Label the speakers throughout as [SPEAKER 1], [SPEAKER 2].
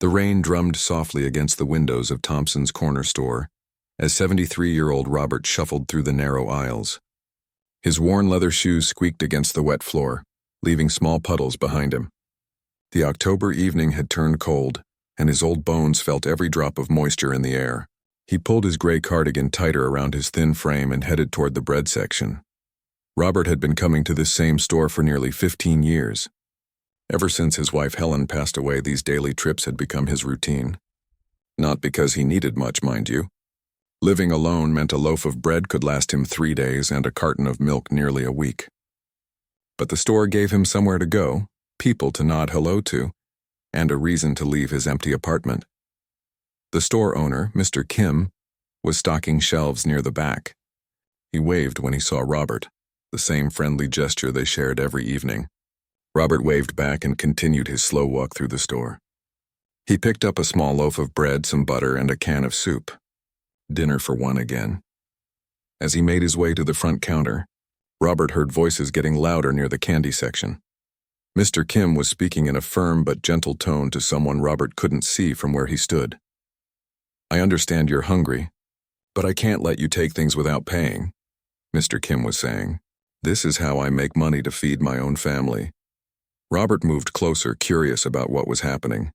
[SPEAKER 1] The rain drummed softly against the windows of Thompson's corner store as 73-year-old Robert shuffled through the narrow aisles. His worn leather shoes squeaked against the wet floor, leaving small puddles behind him. The October evening had turned cold, and his old bones felt every drop of moisture in the air. He pulled his gray cardigan tighter around his thin frame and headed toward the bread section. Robert had been coming to this same store for nearly 15 years. Ever since his wife Helen passed away, these daily trips had become his routine. Not because he needed much, mind you. Living alone meant a loaf of bread could last him 3 days and a carton of milk nearly a week. But the store gave him somewhere to go, people to nod hello to, and a reason to leave his empty apartment. The store owner, Mr. Kim, was stocking shelves near the back. He waved when he saw Robert, the same friendly gesture they shared every evening. Robert waved back and continued his slow walk through the store. He picked up a small loaf of bread, some butter, and a can of soup. Dinner for one again. As he made his way to the front counter, Robert heard voices getting louder near the candy section. Mr. Kim was speaking in a firm but gentle tone to someone Robert couldn't see from where he stood. "I understand you're hungry, but I can't let you take things without paying," Mr. Kim was saying. "This is how I make money to feed my own family." Robert moved closer, curious about what was happening.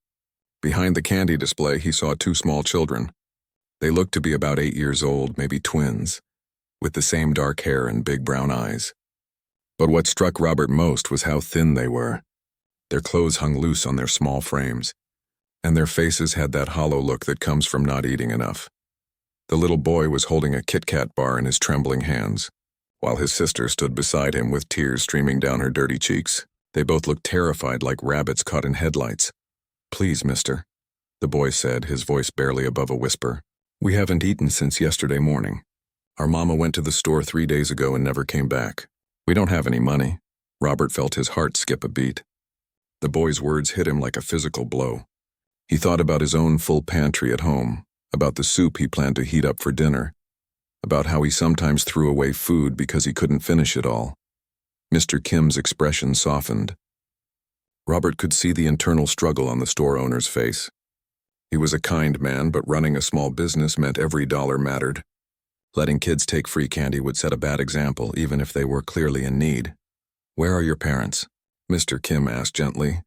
[SPEAKER 1] Behind the candy display, he saw 2 small children. They looked to be about 8 years old, maybe twins, with the same dark hair and big brown eyes. But what struck Robert most was how thin they were. Their clothes hung loose on their small frames, and their faces had that hollow look that comes from not eating enough. The little boy was holding a KitKat bar in his trembling hands, while his sister stood beside him with tears streaming down her dirty cheeks. They both looked terrified, like rabbits caught in headlights. "Please, mister," the boy said, his voice barely above a whisper. "We haven't eaten since yesterday morning. Our mama went to the store 3 days ago and never came back. We don't have any money." Robert felt his heart skip a beat. The boy's words hit him like a physical blow. He thought about his own full pantry at home, about the soup he planned to heat up for dinner, about how he sometimes threw away food because he couldn't finish it all. Mr. Kim's expression softened. Robert could see the internal struggle on the store owner's face. He was a kind man, but running a small business meant every dollar mattered. Letting kids take free candy would set a bad example, even if they were clearly in need. "Where are your parents?" Mr. Kim asked gently.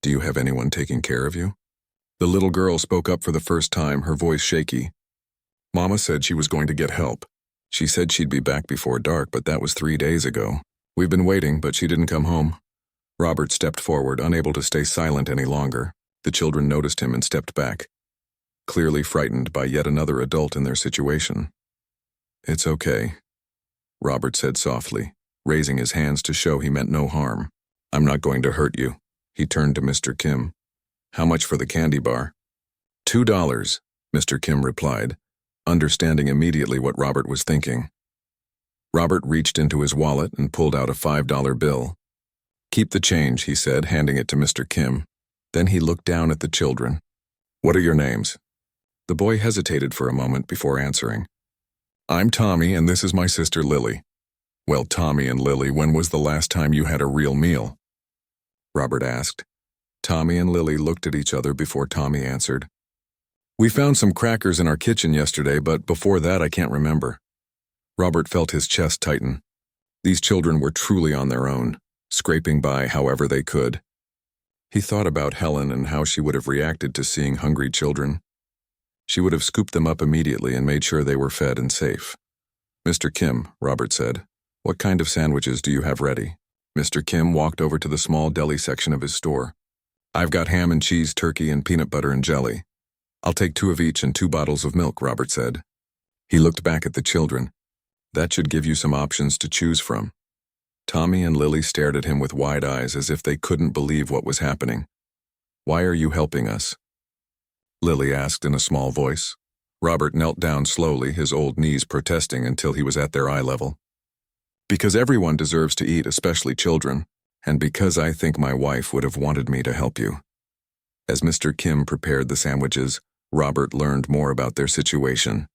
[SPEAKER 1] "Do you have anyone taking care of you?" The little girl spoke up for the first time, her voice shaky. "Mama said she was going to get help. She said she'd be back before dark, but that was 3 days ago. We've been waiting, but she didn't come home." Robert stepped forward, unable to stay silent any longer. The children noticed him and stepped back, clearly frightened by yet another adult in their situation. "It's okay," Robert said softly, raising his hands to show he meant no harm. "I'm not going to hurt you." He turned to Mr. Kim. "How much for the candy bar?" $2, Mr. Kim replied, understanding immediately what Robert was thinking. Robert reached into his wallet and pulled out a $5 bill. "Keep the change," he said, handing it to Mr. Kim. Then he looked down at the children. "What are your names?" The boy hesitated for a moment before answering. "I'm Tommy, and this is my sister Lily." "Well, Tommy and Lily, when was the last time you had a real meal?" Robert asked. Tommy and Lily looked at each other before Tommy answered. "We found some crackers in our kitchen yesterday, but before that I can't remember." Robert felt his chest tighten. These children were truly on their own, scraping by however they could. He thought about Helen and how she would have reacted to seeing hungry children. She would have scooped them up immediately and made sure they were fed and safe. "Mr. Kim," Robert said, "what kind of sandwiches do you have ready?" Mr. Kim walked over to the small deli section of his store. "I've got ham and cheese, turkey, and peanut butter and jelly." "I'll take 2 of each and 2 bottles of milk," Robert said. He looked back at the children. "That should give you some options to choose from." Tommy and Lily stared at him with wide eyes as if they couldn't believe what was happening. "Why are you helping us?" Lily asked in a small voice. Robert knelt down slowly, his old knees protesting until he was at their eye level. "Because everyone deserves to eat, especially children, and because I think my wife would have wanted me to help you." As Mr. Kim prepared the sandwiches, Robert learned more about their situation.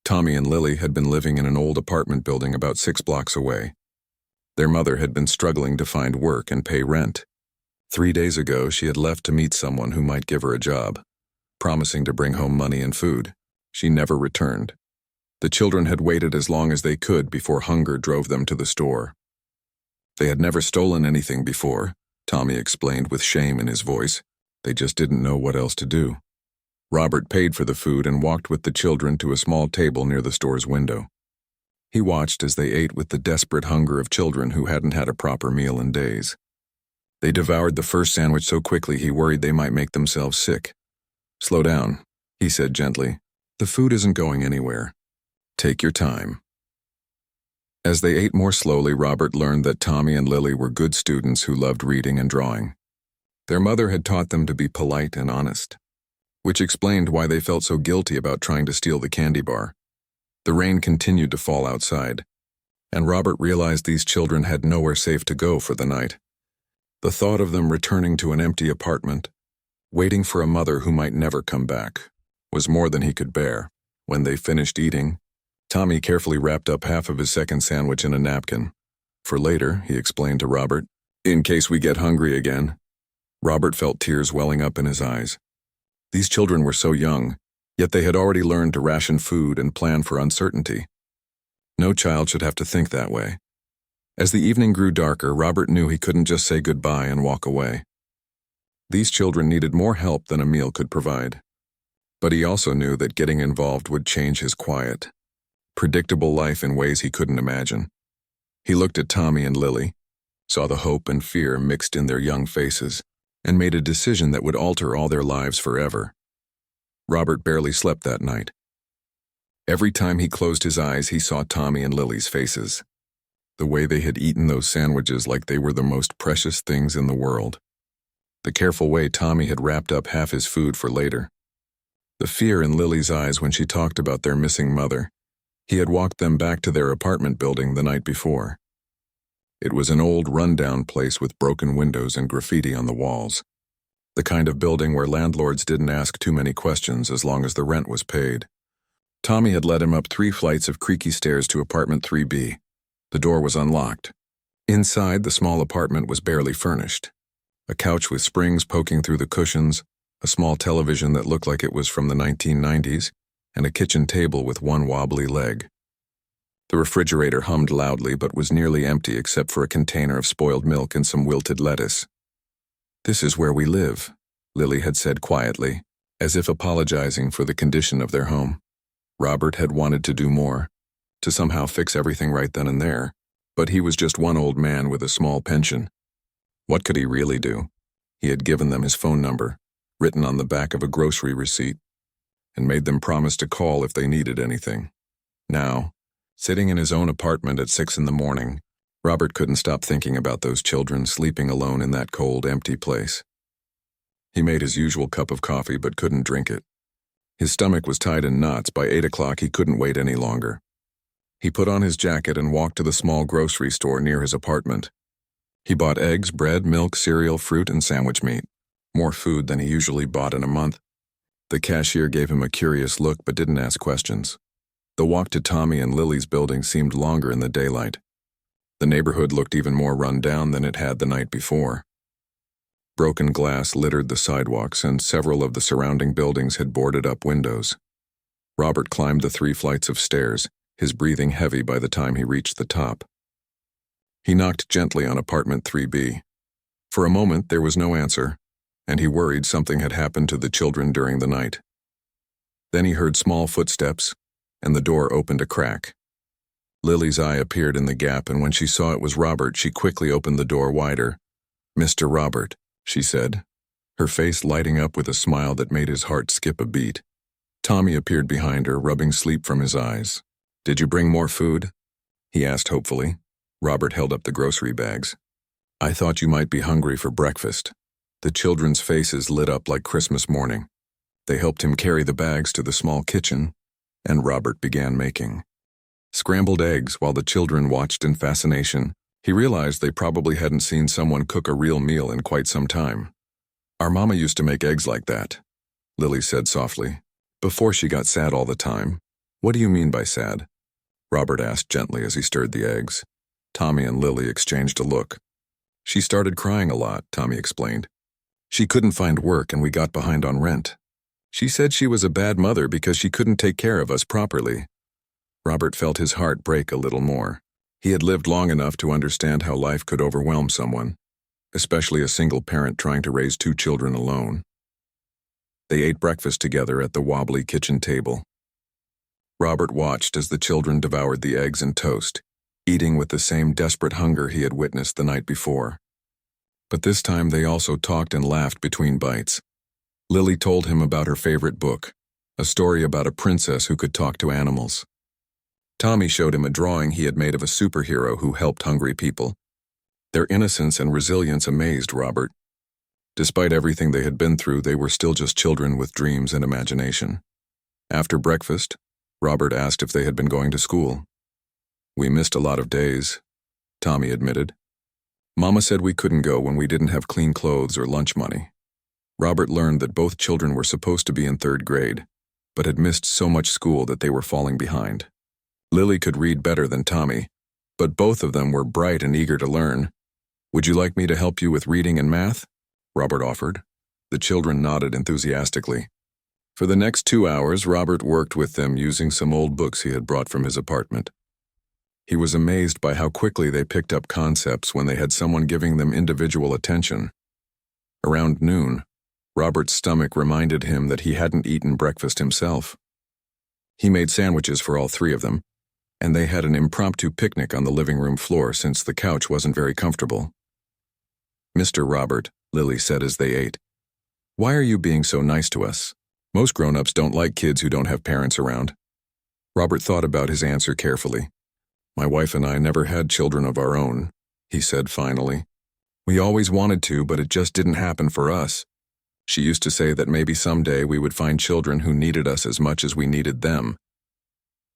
[SPEAKER 1] Tommy and Lily had been living in an old apartment building about 6 blocks away. Their mother had been struggling to find work and pay rent. 3 days ago, she had left to meet someone who might give her a job, promising to bring home money and food. She never returned. The children had waited as long as they could before hunger drove them to the store. They had never stolen anything before, Tommy explained with shame in his voice. They just didn't know what else to do. Robert paid for the food and walked with the children to a small table near the store's window. He watched as they ate with the desperate hunger of children who hadn't had a proper meal in days. They devoured the first sandwich so quickly he worried they might make themselves sick. "Slow down," he said gently. "The food isn't going anywhere. Take your time." As they ate more slowly, Robert learned that Tommy and Lily were good students who loved reading and drawing. Their mother had taught them to be polite and honest, which explained why they felt so guilty about trying to steal the candy bar. The rain continued to fall outside, and Robert realized these children had nowhere safe to go for the night. The thought of them returning to an empty apartment, waiting for a mother who might never come back, was more than he could bear. When they finished eating, Tommy carefully wrapped up half of his second sandwich in a napkin. "For later," he explained to Robert, "in case we get hungry again." Robert felt tears welling up in his eyes. These children were so young, yet they had already learned to ration food and plan for uncertainty. No child should have to think that way. As the evening grew darker, Robert knew he couldn't just say goodbye and walk away. These children needed more help than a meal could provide. But he also knew that getting involved would change his quiet, predictable life in ways he couldn't imagine. He looked at Tommy and Lily, saw the hope and fear mixed in their young faces, and made a decision that would alter all their lives forever. Robert barely slept that night. Every time he closed his eyes, he saw Tommy and Lily's faces, the way they had eaten those sandwiches like they were the most precious things in the world, the careful way Tommy had wrapped up half his food for later, the fear in Lily's eyes when she talked about their missing mother. He had walked them back to their apartment building the night before. It was an old, run-down place with broken windows and graffiti on the walls, the kind of building where landlords didn't ask too many questions as long as the rent was paid. Tommy had led him up 3 flights of creaky stairs to apartment 3B. The door was unlocked. Inside, the small apartment was barely furnished. A couch with springs poking through the cushions, a small television that looked like it was from the 1990s, and a kitchen table with one wobbly leg. The refrigerator hummed loudly but was nearly empty except for a container of spoiled milk and some wilted lettuce. "This is where we live," Lily had said quietly, as if apologizing for the condition of their home. Robert had wanted to do more, to somehow fix everything right then and there, but he was just one old man with a small pension. What could he really do? He had given them his phone number, written on the back of a grocery receipt, and made them promise to call if they needed anything. Now, sitting in his own apartment at 6 in the morning, Robert couldn't stop thinking about those children sleeping alone in that cold, empty place. He made his usual cup of coffee but couldn't drink it. His stomach was tied in knots. By 8 o'clock he couldn't wait any longer. He put on his jacket and walked to the small grocery store near his apartment. He bought eggs, bread, milk, cereal, fruit, and sandwich meat. More food than he usually bought in a month. The cashier gave him a curious look but didn't ask questions. The walk to Tommy and Lily's building seemed longer in the daylight. The neighborhood looked even more run down than it had the night before. Broken glass littered the sidewalks, and several of the surrounding buildings had boarded up windows. Robert climbed the 3 flights of stairs, his breathing heavy by the time he reached the top. He knocked gently on apartment 3B. For a moment there was no answer, and he worried something had happened to the children during the night. Then he heard small footsteps, and the door opened a crack. Lily's eye appeared in the gap, and when she saw it was Robert, she quickly opened the door wider. "Mr. Robert," she said, her face lighting up with a smile that made his heart skip a beat. Tommy appeared behind her, rubbing sleep from his eyes. "Did you bring more food?" he asked hopefully. Robert held up the grocery bags. "I thought you might be hungry for breakfast." The children's faces lit up like Christmas morning. They helped him carry the bags to the small kitchen, and Robert began making scrambled eggs while the children watched in fascination. He realized they probably hadn't seen someone cook a real meal in quite some time. "Our mama used to make eggs like that," Lily said softly, "before she got sad all the time." "What do you mean by sad?" Robert asked gently as he stirred the eggs. Tommy and Lily exchanged a look. She started crying a lot, Tommy explained. She couldn't find work and we got behind on rent. She said she was a bad mother because she couldn't take care of us properly. Robert felt his heart break a little more. He had lived long enough to understand how life could overwhelm someone, especially a single parent trying to raise 2 children alone. They ate breakfast together at the wobbly kitchen table. Robert watched as the children devoured the eggs and toast, eating with the same desperate hunger he had witnessed the night before. But this time they also talked and laughed between bites. Lily told him about her favorite book, a story about a princess who could talk to animals. Tommy showed him a drawing he had made of a superhero who helped hungry people. Their innocence and resilience amazed Robert. Despite everything they had been through, they were still just children with dreams and imagination. After breakfast, Robert asked if they had been going to school. "We missed a lot of days," Tommy admitted. "Mama said we couldn't go when we didn't have clean clothes or lunch money." Robert learned that both children were supposed to be in 3rd grade, but had missed so much school that they were falling behind. Lily could read better than Tommy, but both of them were bright and eager to learn. "Would you like me to help you with reading and math?" Robert offered. The children nodded enthusiastically. For the next 2 hours, Robert worked with them using some old books he had brought from his apartment. He was amazed by how quickly they picked up concepts when they had someone giving them individual attention. Around noon, Robert's stomach reminded him that he hadn't eaten breakfast himself. He made sandwiches for all 3 of them, and they had an impromptu picnic on the living room floor since the couch wasn't very comfortable. "Mr. Robert," Lily said as they ate, "why are you being so nice to us? Most grown-ups don't like kids who don't have parents around." Robert thought about his answer carefully. "My wife and I never had children of our own," he said finally. "We always wanted to, but it just didn't happen for us. She used to say that maybe someday we would find children who needed us as much as we needed them."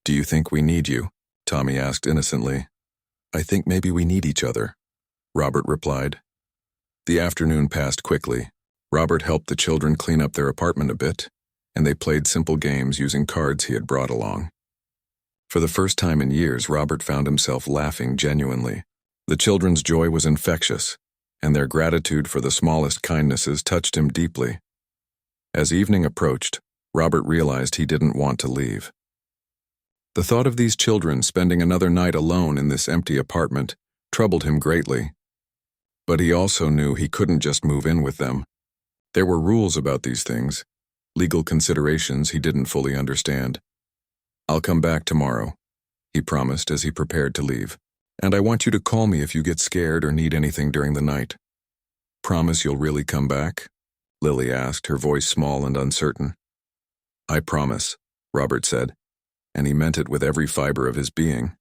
[SPEAKER 1] "Do you think we need you?" Tommy asked innocently. "I think maybe we need each other," Robert replied. The afternoon passed quickly. Robert helped the children clean up their apartment a bit, and they played simple games using cards he had brought along. For the first time in years, Robert found himself laughing genuinely. The children's joy was infectious, and their gratitude for the smallest kindnesses touched him deeply. As evening approached, Robert realized he didn't want to leave. The thought of these children spending another night alone in this empty apartment troubled him greatly. But he also knew he couldn't just move in with them. There were rules about these things, legal considerations he didn't fully understand. "I'll come back tomorrow," he promised as he prepared to leave. "And I want you to call me if you get scared or need anything during the night." "Promise you'll really come back?" Lily asked, her voice small and uncertain. "I promise," Robert said, and he meant it with every fiber of his being.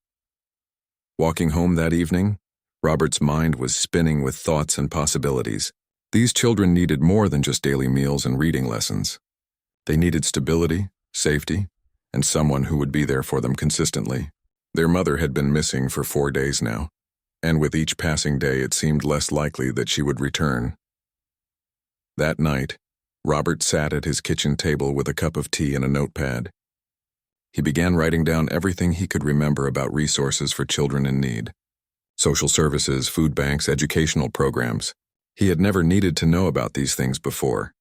[SPEAKER 1] Walking home that evening, Robert's mind was spinning with thoughts and possibilities. These children needed more than just daily meals and reading lessons. They needed stability, safety, and someone who would be there for them consistently. Their mother had been missing for 4 days now, and with each passing day it seemed less likely that she would return. That night, Robert sat at his kitchen table with a cup of tea and a notepad. He began writing down everything he could remember about resources for children in need. Social services, food banks, educational programs. He had never needed to know about these things before,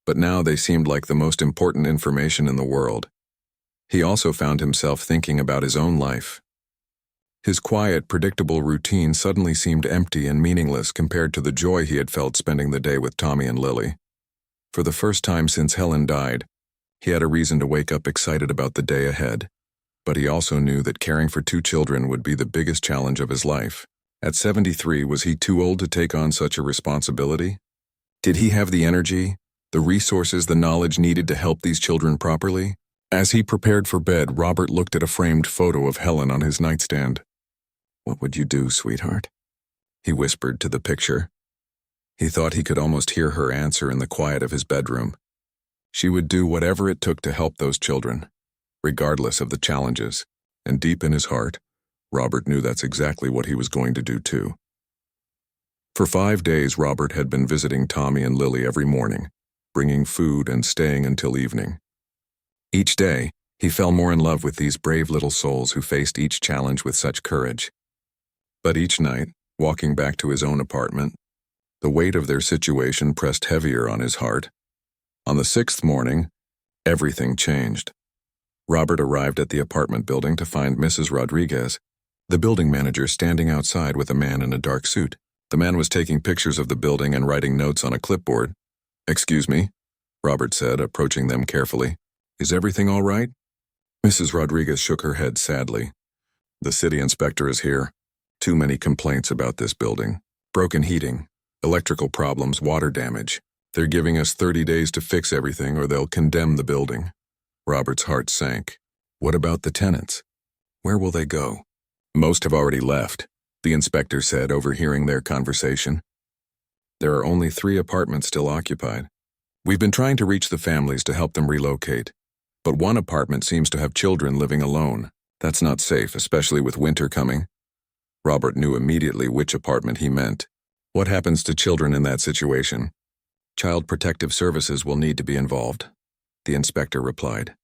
[SPEAKER 1] but now they seemed like the most important information in the world. He also found himself thinking about his own life. His quiet, predictable routine suddenly seemed empty and meaningless compared to the joy he had felt spending the day with Tommy and Lily. For the first time since Helen died, he had a reason to wake up excited about the day ahead. But he also knew that caring for 2 children would be the biggest challenge of his life. At 73, was he too old to take on such a responsibility? Did he have the energy, the resources, the knowledge needed to help these children properly? As he prepared for bed, Robert looked at a framed photo of Helen on his nightstand. "What would you do, sweetheart?" he whispered to the picture. He thought he could almost hear her answer in the quiet of his bedroom. She would do whatever it took to help those children, regardless of the challenges, and deep in his heart, Robert knew that's exactly what he was going to do too. For 5 days, Robert had been visiting Tommy and Lily every morning, bringing food and staying until evening. Each day, he fell more in love with these brave little souls who faced each challenge with such courage. But each night, Walking back to his own apartment, the weight of their situation pressed heavier on his heart. On the 6th morning, everything changed. Robert arrived at the apartment building to find Mrs. Rodriguez, the building manager, standing outside with a man in a dark suit. The man was taking pictures of the building and writing notes on a clipboard. "Excuse me," Robert said, approaching them carefully. "Is everything all right?" Mrs. Rodriguez shook her head sadly. "The city inspector is here. Too many complaints about this building. Broken heating, electrical problems, water damage. They're giving us 30 days to fix everything or they'll condemn the building." Robert's heart sank. What about the tenants? Where will they go? "Most have already left," the inspector said, overhearing their conversation. "There are only 3 apartments still occupied. We've been trying to reach the families to help them relocate, but one apartment seems to have children living alone. That's not safe, especially with winter coming." Robert knew immediately which apartment he meant. "What happens to children in that situation?" "Child Protective Services will need to be involved," the inspector replied.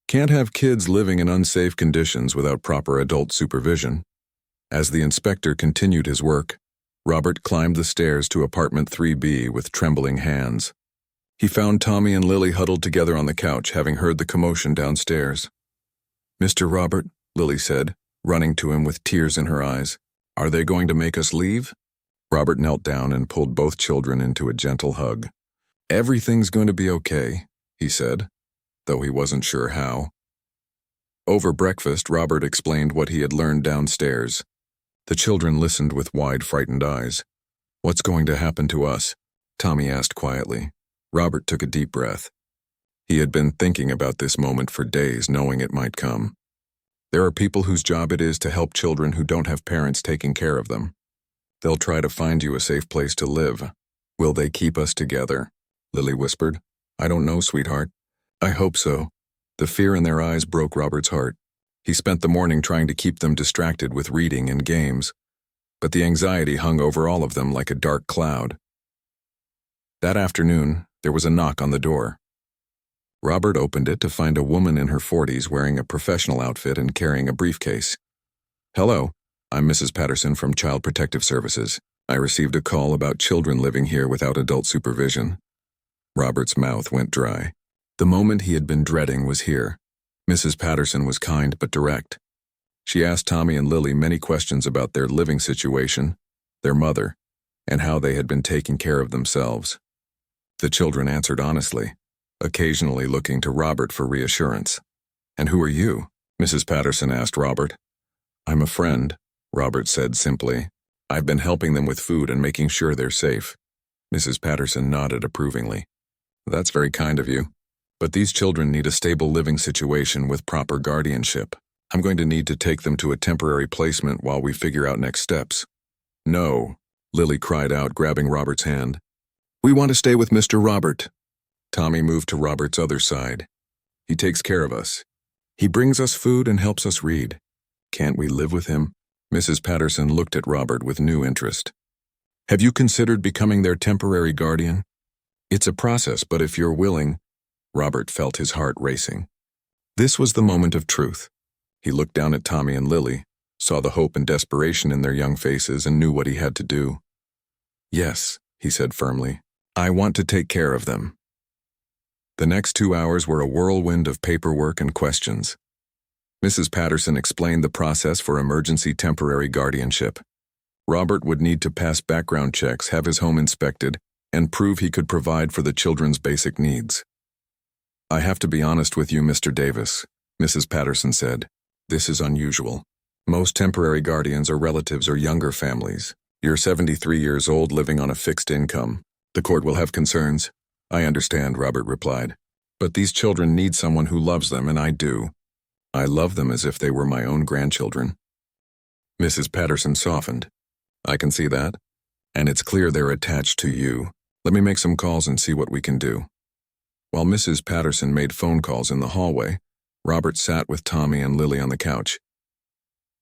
[SPEAKER 1] "Can't have kids living in unsafe conditions without proper adult supervision." As the inspector continued his work, Robert climbed the stairs to apartment 3B with trembling hands. He found Tommy and Lily huddled together on the couch, having heard the commotion downstairs. "Mr. Robert," Lily said, running to him with tears in her eyes, "are they going to make us leave?" Robert knelt down and pulled both children into a gentle hug. "Everything's going to be okay," he said, though he wasn't sure how. Over breakfast, Robert explained what he had learned downstairs. The children listened with wide, frightened eyes. "What's going to happen to us?" Tommy asked quietly. Robert took a deep breath. He had been thinking about this moment for days, knowing it might come. There are people whose job it is to help children who don't have parents taking care of them. They'll try to find you a safe place to live. "Will they keep us together?" Lily whispered. "I don't know, sweetheart. I hope so." The fear in their eyes broke Robert's heart. He spent the morning trying to keep them distracted with reading and games, but the anxiety hung over all of them like a dark cloud. That afternoon, there was a knock on the door. Robert opened it to find a woman in her 40s wearing a professional outfit and carrying a briefcase. "Hello, I'm Mrs. Patterson from Child Protective Services. I received a call about children living here without adult supervision." Robert's mouth went dry. The moment he had been dreading was here. Mrs. Patterson was kind but direct. She asked Tommy and Lily many questions about their living situation, their mother, and how they had been taking care of themselves. The children answered honestly, occasionally looking to Robert for reassurance. "And who are you?" Mrs. Patterson asked Robert. "I'm a friend," Robert said simply. "I've been helping them with food and making sure they're safe." Mrs. Patterson nodded approvingly. "That's very kind of you. But these children need a stable living situation with proper guardianship. I'm going to need to take them to a temporary placement while we figure out next steps." "No," Lily cried out, grabbing Robert's hand. "We want to stay with Mr. Robert." Tommy moved to Robert's other side. "He takes care of us. He brings us food and helps us read. Can't we live with him?" Mrs. Patterson looked at Robert with new interest. "Have you considered becoming their temporary guardian? It's a process, but if you're willing..." Robert felt his heart racing. This was the moment of truth. He looked down at Tommy and Lily, saw the hope and desperation in their young faces, and knew what he had to do. "Yes," he said firmly. "I want to take care of them." The next 2 hours were a whirlwind of paperwork and questions. Mrs. Patterson explained the process for emergency temporary guardianship. Robert would need to pass background checks, have his home inspected, and prove he could provide for the children's basic needs. "I have to be honest with you, Mr. Davis," Mrs. Patterson said. "This is unusual. Most temporary guardians are relatives or younger families. You're 73 years old living on a fixed income. The court will have concerns." "I understand," Robert replied. "But these children need someone who loves them, and I do. I love them as if they were my own grandchildren." Mrs. Patterson softened. "I can see that. And it's clear they're attached to you. Let me make some calls and see what we can do." While Mrs. Patterson made phone calls in the hallway, Robert sat with Tommy and Lily on the couch.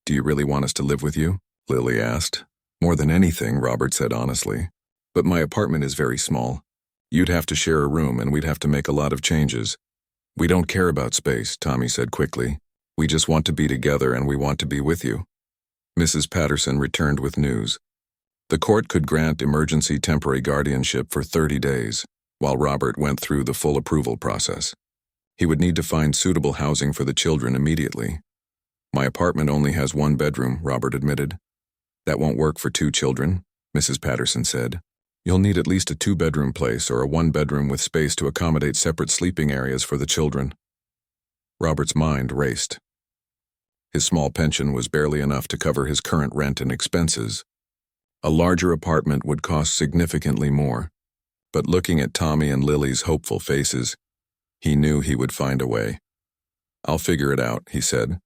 [SPEAKER 1] "Do you really want us to live with you?" Lily asked. "More than anything," Robert said honestly. "But my apartment is very small. You'd have to share a room and we'd have to make a lot of changes." "We don't care about space," Tommy said quickly. "We just want to be together and we want to be with you." Mrs. Patterson returned with news. The court could grant emergency temporary guardianship for 30 days, while Robert went through the full approval process. He would need to find suitable housing for the children immediately. "My apartment only has one bedroom," Robert admitted. "That won't work for 2 children," Mrs. Patterson said. "You'll need at least a 2-bedroom place or a 1-bedroom with space to accommodate separate sleeping areas for the children." Robert's mind raced. His small pension was barely enough to cover his current rent and expenses. A larger apartment would cost significantly more, but looking at Tommy and Lily's hopeful faces, he knew he would find a way. "I'll figure it out," he said.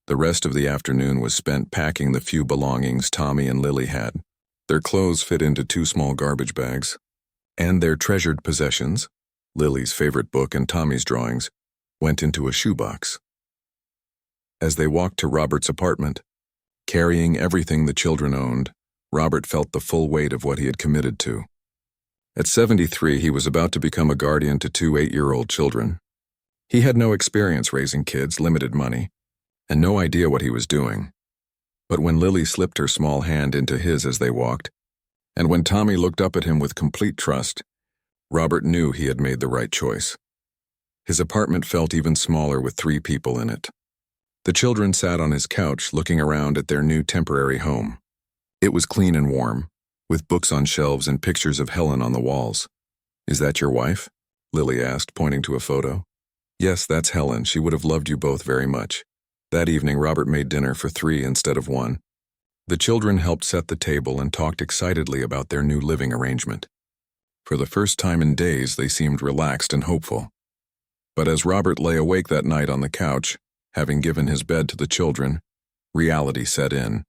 [SPEAKER 1] The rest of the afternoon was spent packing the few belongings Tommy and Lily had. Their clothes fit into 2 small garbage bags, and their treasured possessions, Lily's favorite book and Tommy's drawings, went into a shoebox. As they walked to Robert's apartment, carrying everything the children owned, Robert felt the full weight of what he had committed to. At 73, he was about to become a guardian to 2 8-year-old children. He had no experience raising kids, limited money, and no idea what he was doing. But when Lily slipped her small hand into his as they walked, and when Tommy looked up at him with complete trust, Robert knew he had made the right choice. His apartment felt even smaller with 3 people in it. The children sat on his couch looking around at their new temporary home. It was clean and warm, with books on shelves and pictures of Helen on the walls. "Is that your wife?" Lily asked, pointing to a photo. "Yes, that's Helen. She would have loved you both very much." That evening, Robert made dinner for 3 instead of 1. The children helped set the table and talked excitedly about their new living arrangement. For the first time in days, they seemed relaxed and hopeful. But as Robert lay awake that night on the couch, having given his bed to the children, reality set in.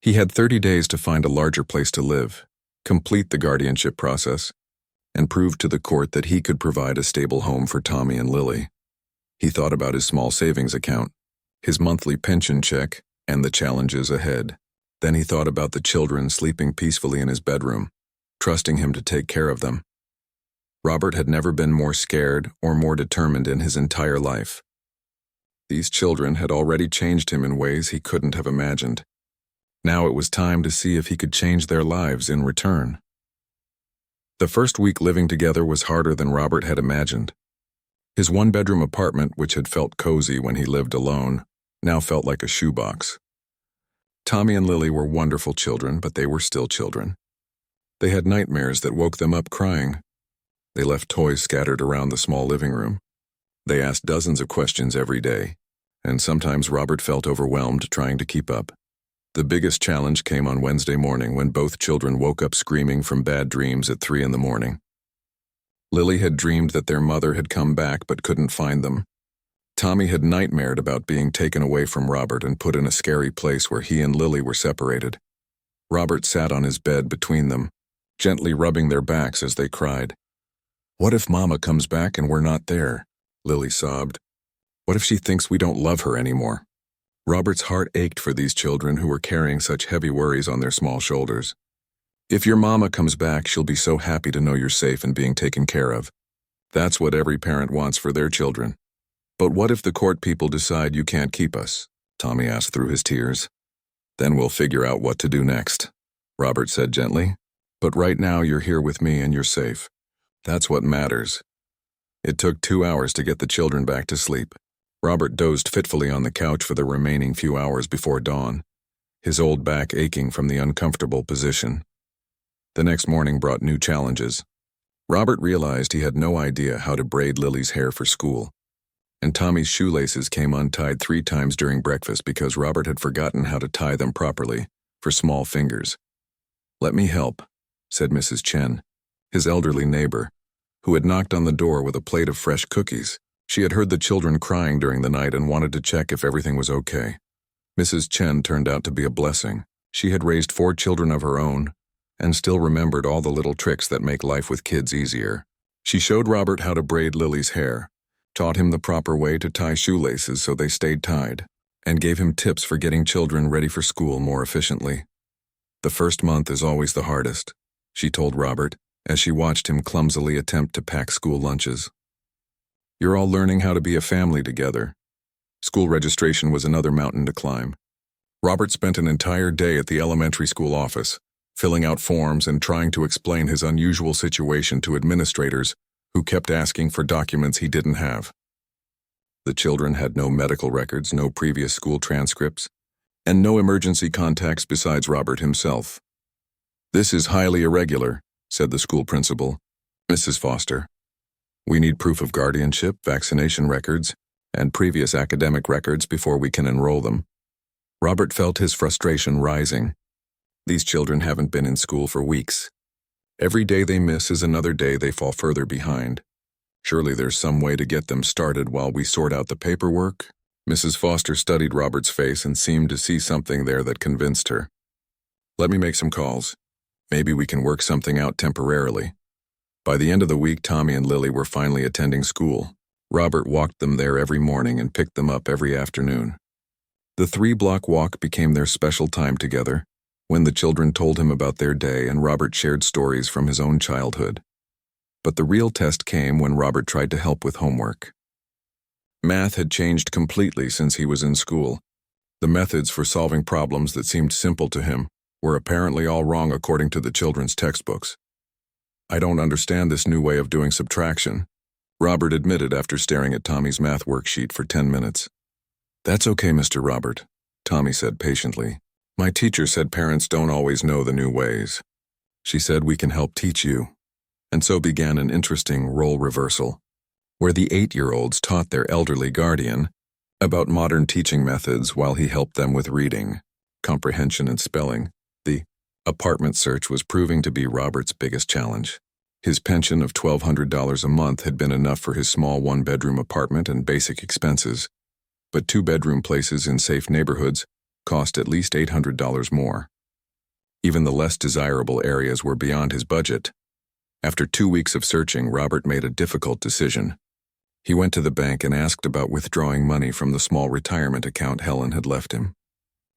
[SPEAKER 1] He had 30 days to find a larger place to live, complete the guardianship process, and prove to the court that he could provide a stable home for Tommy and Lily. He thought about his small savings account, his monthly pension check, and the challenges ahead. Then he thought about the children sleeping peacefully in his bedroom, trusting him to take care of them. Robert had never been more scared or more determined in his entire life. These children had already changed him in ways he couldn't have imagined. Now it was time to see if he could change their lives in return. The first week living together was harder than Robert had imagined. His 1-bedroom apartment, which had felt cozy when he lived alone, now felt like a shoebox. Tommy and Lily were wonderful children, but they were still children. They had nightmares that woke them up crying. They left toys scattered around the small living room. They asked dozens of questions every day, and sometimes Robert felt overwhelmed trying to keep up. The biggest challenge came on Wednesday morning when both children woke up screaming from bad dreams at 3 in the morning. Lily had dreamed that their mother had come back but couldn't find them. Tommy had nightmared about being taken away from Robert and put in a scary place where he and Lily were separated. Robert sat on his bed between them, gently rubbing their backs as they cried. "What if Mama comes back and we're not there?" Lily sobbed. "What if she thinks we don't love her anymore?" Robert's heart ached for these children who were carrying such heavy worries on their small shoulders. "If your mama comes back, she'll be so happy to know you're safe and being taken care of. That's what every parent wants for their children." "But what if the court people decide you can't keep us?" Tommy asked through his tears. "Then we'll figure out what to do next," Robert said gently. "But right now you're here with me and you're safe. That's what matters." It took 2 hours to get the children back to sleep. Robert dozed fitfully on the couch for the remaining few hours before dawn, his old back aching from the uncomfortable position. The next morning brought new challenges. Robert realized he had no idea how to braid Lily's hair for school, and Tommy's shoelaces came untied 3 times during breakfast because Robert had forgotten how to tie them properly for small fingers. "Let me help," said Mrs. Chen, his elderly neighbor, who had knocked on the door with a plate of fresh cookies. She had heard the children crying during the night and wanted to check if everything was okay. Mrs. Chen turned out to be a blessing. She had raised 4 children of her own and still remembered all the little tricks that make life with kids easier. She showed Robert how to braid Lily's hair, taught him the proper way to tie shoelaces so they stayed tied, and gave him tips for getting children ready for school more efficiently. "The first month is always the hardest," she told Robert as she watched him clumsily attempt to pack school lunches. "You're all learning how to be a family together." School registration was another mountain to climb. Robert spent an entire day at the elementary school office, filling out forms and trying to explain his unusual situation to administrators who kept asking for documents he didn't have. The children had no medical records, no previous school transcripts, and no emergency contacts besides Robert himself. "This is highly irregular," said the school principal, Mrs. Foster. "We need proof of guardianship, vaccination records, and previous academic records before we can enroll them." Robert felt his frustration rising. These children haven't been in school for weeks. Every day they miss is another day they fall further behind. Surely there's some way to get them started while we sort out the paperwork. Mrs. Foster studied Robert's face and seemed to see something there that convinced her. "Let me make some calls. Maybe we can work something out temporarily." By the end of the week, Tommy and Lily were finally attending school. Robert walked them there every morning and picked them up every afternoon. The 3-block walk became their special time together, when the children told him about their day and Robert shared stories from his own childhood. But the real test came when Robert tried to help with homework. Math had changed completely since he was in school. The methods for solving problems that seemed simple to him were apparently all wrong according to the children's textbooks. "I don't understand this new way of doing subtraction," Robert admitted after staring at Tommy's math worksheet for 10 minutes. "That's okay, Mr. Robert," Tommy said patiently. "My teacher said parents don't always know the new ways. She said we can help teach you." And so began an interesting role reversal, where the 8-year-olds taught their elderly guardian about modern teaching methods while he helped them with reading, comprehension, and spelling. The apartment search was proving to be Robert's biggest challenge. His pension of $1,200 a month had been enough for his small 1-bedroom apartment and basic expenses, but 2-bedroom places in safe neighborhoods cost at least $800 more. Even the less desirable areas were beyond his budget. After 2 weeks of searching, Robert made a difficult decision. He went to the bank and asked about withdrawing money from the small retirement account Helen had left him.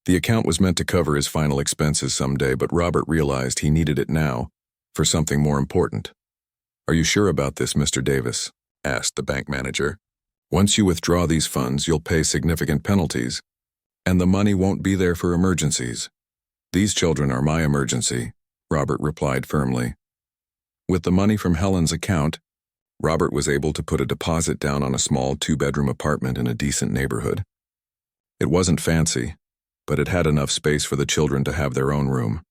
[SPEAKER 1] The account was meant to cover his final expenses someday, but Robert realized he needed it now for something more important. "Are you sure about this, Mr. Davis?" asked the bank manager. "Once you withdraw these funds, you'll pay significant penalties, and the money won't be there for emergencies." "These children are my emergency," Robert replied firmly. With the money from Helen's account, Robert was able to put a deposit down on a small 2-bedroom apartment in a decent neighborhood. It wasn't fancy, but it had enough space for the children to have their own room,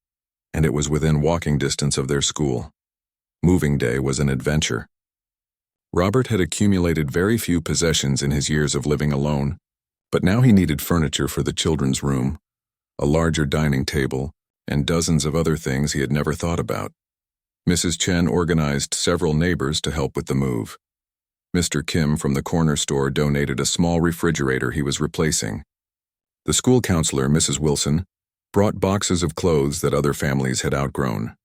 [SPEAKER 1] and it was within walking distance of their school. Moving day was an adventure. Robert had accumulated very few possessions in his years of living alone, but now he needed furniture for the children's room, a larger dining table, and dozens of other things he had never thought about. Mrs. Chen organized several neighbors to help with the move. Mr. Kim from the corner store donated a small refrigerator he was replacing. The school counselor, Mrs. Wilson, brought boxes of clothes that other families had outgrown.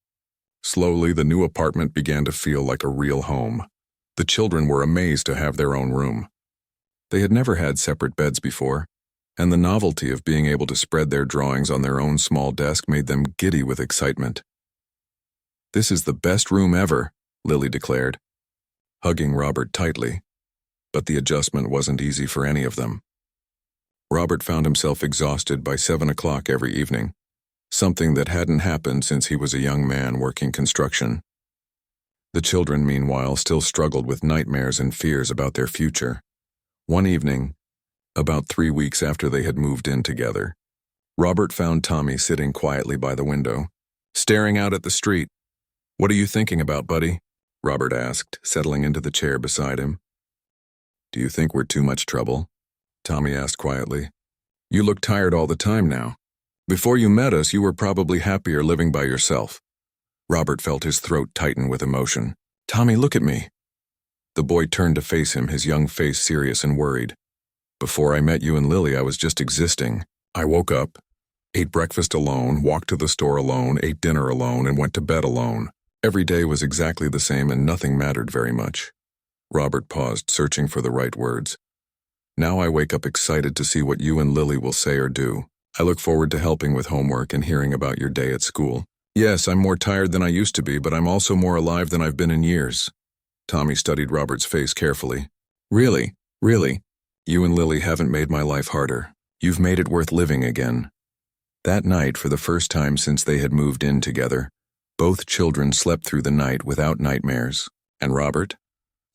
[SPEAKER 1] Slowly, the new apartment began to feel like a real home. The children were amazed to have their own room. They had never had separate beds before, and the novelty of being able to spread their drawings on their own small desk made them giddy with excitement. "This is the best room ever," Lily declared, hugging Robert tightly, but the adjustment wasn't easy for any of them. Robert found himself exhausted by 7 o'clock every evening, something that hadn't happened since he was a young man working construction. The children, meanwhile, still struggled with nightmares and fears about their future. One evening, about 3 weeks after they had moved in together, Robert found Tommy sitting quietly by the window, staring out at the street. "What are you thinking about, buddy?" Robert asked, settling into the chair beside him. "Do you think we're too much trouble?" Tommy asked quietly. "You look tired all the time now. Before you met us, you were probably happier living by yourself." Robert felt his throat tighten with emotion. "Tommy, look at me." The boy turned to face him, his young face serious and worried. "Before I met you and Lily, I was just existing. I woke up, ate breakfast alone, walked to the store alone, ate dinner alone, and went to bed alone. Every day was exactly the same and nothing mattered very much." Robert paused, searching for the right words. "Now I wake up excited to see what you and Lily will say or do. I look forward to helping with homework and hearing about your day at school. Yes, I'm more tired than I used to be, but I'm also more alive than I've been in years." Tommy studied Robert's face carefully. Really? You and Lily haven't made my life harder. You've made it worth living again." That night, for the first time since they had moved in together, both children slept through the night without nightmares, and Robert,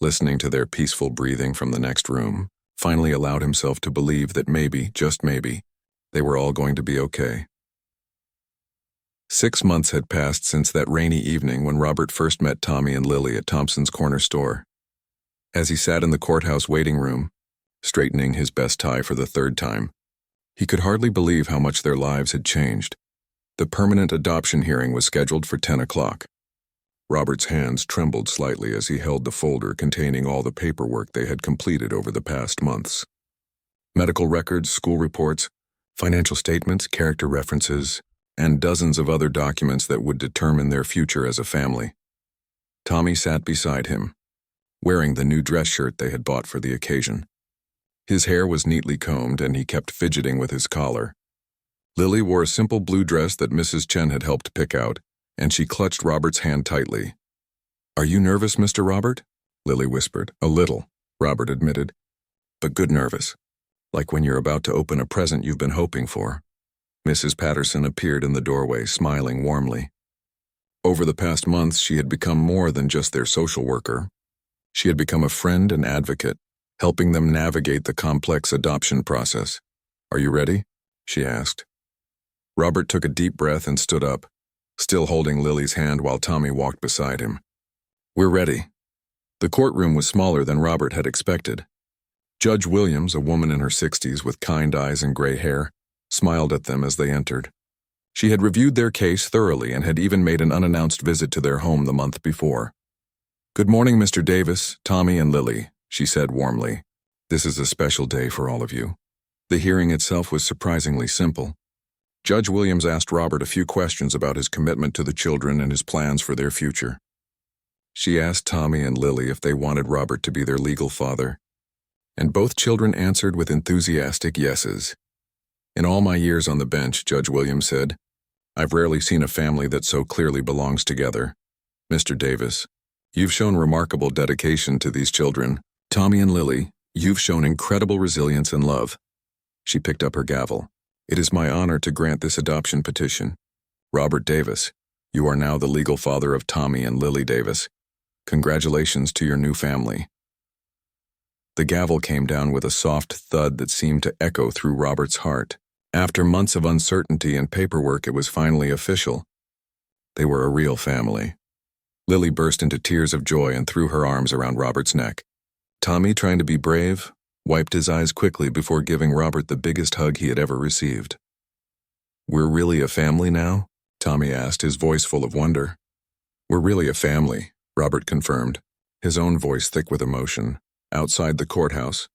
[SPEAKER 1] listening to their peaceful breathing from the next room, finally allowed himself to believe that maybe, just maybe, they were all going to be okay. 6 months had passed since that rainy evening when Robert first met Tommy and Lily at Thompson's corner store. As he sat in the courthouse waiting room, straightening his best tie for the 3rd time, he could hardly believe how much their lives had changed. The permanent adoption hearing was scheduled for 10 o'clock. Robert's hands trembled slightly as he held the folder containing all the paperwork they had completed over the past months. Medical records, school reports, financial statements, character references, and dozens of other documents that would determine their future as a family. Tommy sat beside him, wearing the new dress shirt they had bought for the occasion. His hair was neatly combed and he kept fidgeting with his collar. Lily wore a simple blue dress that Mrs. Chen had helped pick out, and she clutched Robert's hand tightly. "Are you nervous, Mr. Robert?" Lily whispered. "A little," Robert admitted, "but good nervous. Like when you're about to open a present you've been hoping for." Mrs. Patterson appeared in the doorway, smiling warmly. Over the past months, she had become more than just their social worker. She had become a friend and advocate, helping them navigate the complex adoption process. "Are you ready?" she asked. Robert took a deep breath and stood up, still holding Lily's hand while Tommy walked beside him. "We're ready." The courtroom was smaller than Robert had expected. Judge Williams, a woman in her 60s with kind eyes and gray hair, smiled at them as they entered. She had reviewed their case thoroughly and had even made an unannounced visit to their home the month before. "Good morning, Mr. Davis, Tommy, and Lily," she said warmly. "This is a special day for all of you." The hearing itself was surprisingly simple. Judge Williams asked Robert a few questions about his commitment to the children and his plans for their future. She asked Tommy and Lily if they wanted Robert to be their legal father, and both children answered with enthusiastic yeses. "In all my years on the bench," Judge Williams said, "I've rarely seen a family that so clearly belongs together. Mr. Davis, you've shown remarkable dedication to these children. Tommy and Lily, you've shown incredible resilience and love." She picked up her gavel. "It is my honor to grant this adoption petition. Robert Davis, you are now the legal father of Tommy and Lily Davis. Congratulations to your new family." The gavel came down with a soft thud that seemed to echo through Robert's heart. After months of uncertainty and paperwork, it was finally official. They were a real family. Lily burst into tears of joy and threw her arms around Robert's neck. Tommy, trying to be brave, wiped his eyes quickly before giving Robert the biggest hug he had ever received. "We're really a family now?" Tommy asked, his voice full of wonder. "We're really a family," Robert confirmed, his own voice thick with emotion. Outside the courthouse,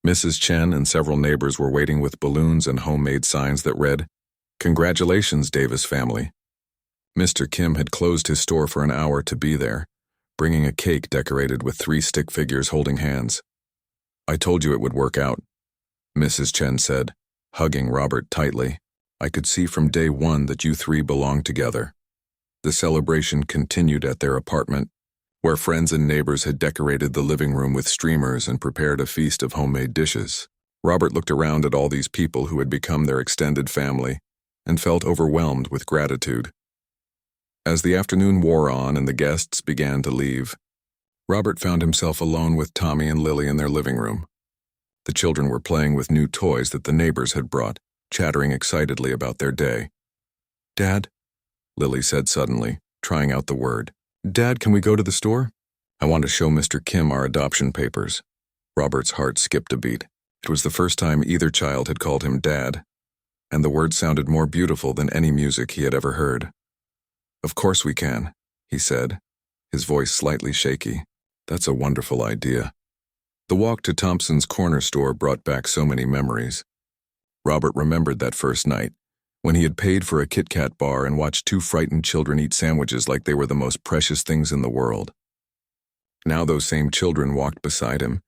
[SPEAKER 1] Mrs. Chen and several neighbors were waiting with balloons and homemade signs that read, "Congratulations, Davis family." Mr. Kim had closed his store for an hour to be there, bringing a cake decorated with 3 stick figures holding hands. "I told you it would work out," Mrs. Chen said, hugging Robert tightly. "I could see from day one that you 3 belonged together." The celebration continued at their apartment, where friends and neighbors had decorated the living room with streamers and prepared a feast of homemade dishes. Robert looked around at all these people who had become their extended family and felt overwhelmed with gratitude. As the afternoon wore on and the guests began to leave, Robert found himself alone with Tommy and Lily in their living room. The children were playing with new toys that the neighbors had brought, chattering excitedly about their day. "Dad," Lily said suddenly, trying out the word. "Dad, can we go to the store? I want to show Mr. Kim our adoption papers." Robert's heart skipped a beat. It was the first time either child had called him Dad, and the word sounded more beautiful than any music he had ever heard. "Of course we can," he said, his voice slightly shaky. "That's a wonderful idea." The walk to Thompson's corner store brought back so many memories. Robert remembered that first night, when he had paid for a KitKat bar and watched 2 frightened children eat sandwiches like they were the most precious things in the world. Now those same children walked beside him,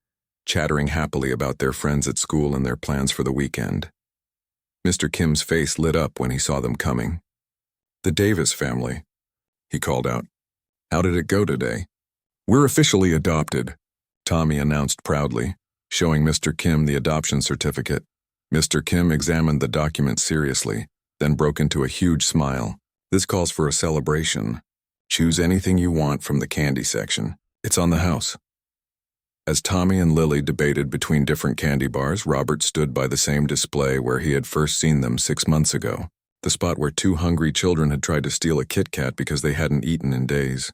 [SPEAKER 1] chattering happily about their friends at school and their plans for the weekend. Mr. Kim's face lit up when he saw them coming. "The Davis family," he called out. "How did it go today?" "We're officially adopted," Tommy announced proudly, showing Mr. Kim the adoption certificate. Mr. Kim examined the document seriously, then broke into a huge smile. This calls for a celebration. Choose anything you want from the candy section. It's on the house. As Tommy and Lily debated between different candy bars, Robert stood by the same display where he had first seen them 6 months ago, the spot where 2 hungry children had tried to steal a KitKat because they hadn't eaten in days.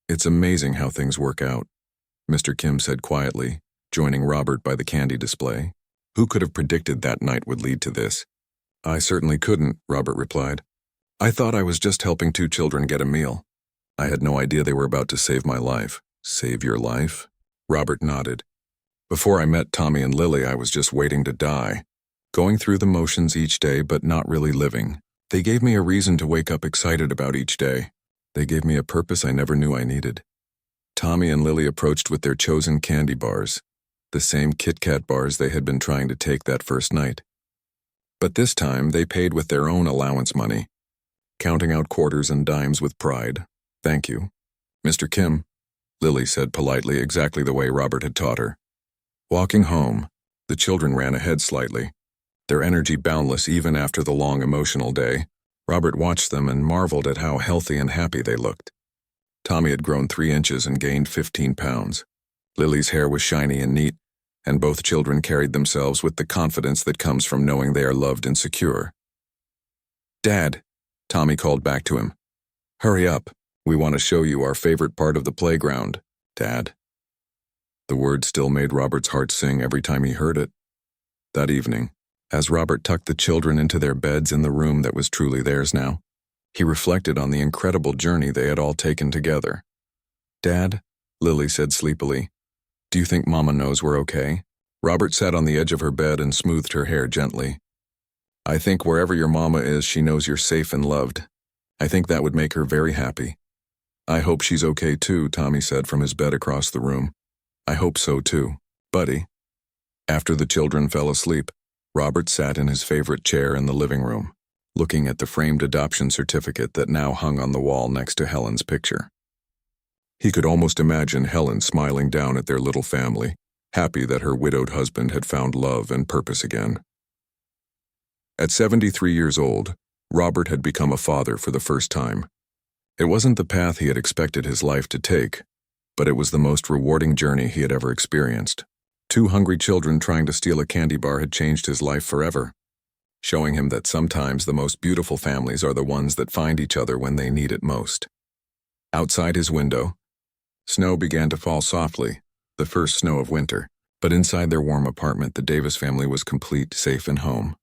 [SPEAKER 1] It's amazing how things work out, Mr. Kim said quietly, joining Robert by the candy display. Who could have predicted that night would lead to this? I certainly couldn't, Robert replied. I thought I was just helping 2 children get a meal. I had no idea they were about to save my life. Save your life? Robert nodded. Before I met Tommy and Lily, I was just waiting to die. Going through the motions each day, but not really living. They gave me a reason to wake up excited about each day. They gave me a purpose I never knew I needed. Tommy and Lily approached with their chosen candy bars, the same KitKat bars they had been trying to take that first night. But this time, they paid with their own allowance money, counting out quarters and dimes with pride. Thank you, Mr. Kim, Lily said politely, exactly the way Robert had taught her. Walking home, the children ran ahead slightly, their energy boundless even after the long emotional day. Robert watched them and marveled at how healthy and happy they looked. Tommy had grown 3 inches and gained 15 pounds. Lily's hair was shiny and neat, and both children carried themselves with the confidence that comes from knowing they are loved and secure. Dad, Tommy called back to him. Hurry up. We want to show you our favorite part of the playground, Dad. The word still made Robert's heart sing every time he heard it. That evening, as Robert tucked the children into their beds in the room that was truly theirs now, he reflected on the incredible journey they had all taken together. Dad, Lily said sleepily, do you think Mama knows we're okay? Robert sat on the edge of her bed and smoothed her hair gently. I think wherever your Mama is, she knows you're safe and loved. I think that would make her very happy. I hope she's okay too, Tommy said from his bed across the room. I hope so too, buddy. After the children fell asleep, Robert sat in his favorite chair in the living room, looking at the framed adoption certificate that now hung on the wall next to Helen's picture. He could almost imagine Helen smiling down at their little family, happy that her widowed husband had found love and purpose again. At 73 years old, Robert had become a father for the first time. It wasn't the path he had expected his life to take, but it was the most rewarding journey he had ever experienced. 2 hungry children trying to steal a candy bar had changed his life forever, showing him that sometimes the most beautiful families are the ones that find each other when they need it most. Outside his window, snow began to fall softly, the first snow of winter, but inside their warm apartment, the Davis family was complete, safe, and home.